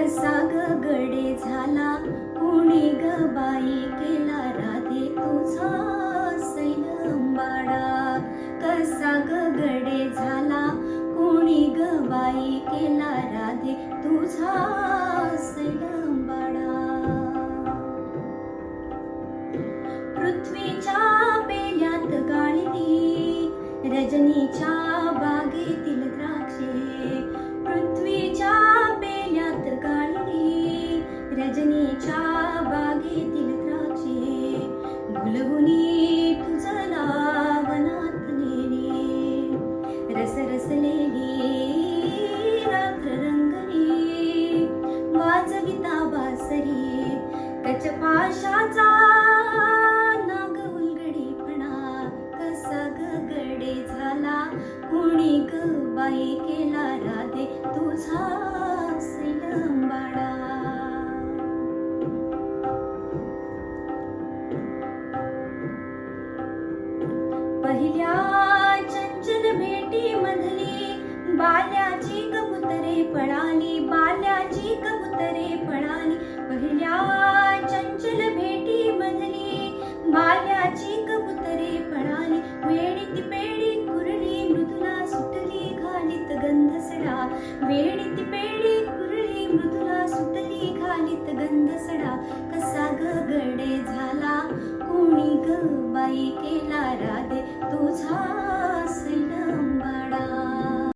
कसा ग गडे झाला कोणी ग बाई केला राधे तुझा सैलंबाडा. कसा ग गडे झाला कोणी ग बाई केला राधे तुझा सैलंबाडा. पृथ्वीच्या बेल्यात गाळली रजनीच्या बागेतील द्राक्षे. पृथ्वीच्या बेल्यात गाळली रजनीच्या बागेतील द्राक्षे. भुलभुली तुझला वनात नेली रसरसलेली रात्र रंगली. वाजविता बासरी कचपाशाचा नाग उलगडीपणा. कसा ग गडे झाला कोणी ग बाई केला राधे तुझा सैलंबाडा. पहिल्या चंचल भेटी मधली बाल्याची कबुतरे पळाली. बाल्याची कबुतरे पळाली. पहिल्या चंचल भेटी मधली बाल्याची कबुतरे पळाली. वेडीत पेडी कुरली मृदुला सुटली घालीत गंधसडा. वेडीत पेडी कुरली मृदुला सुटली घालीत गंधसडा. कसा ग गडे झाला कोणी ग बाई केला राधे तुझा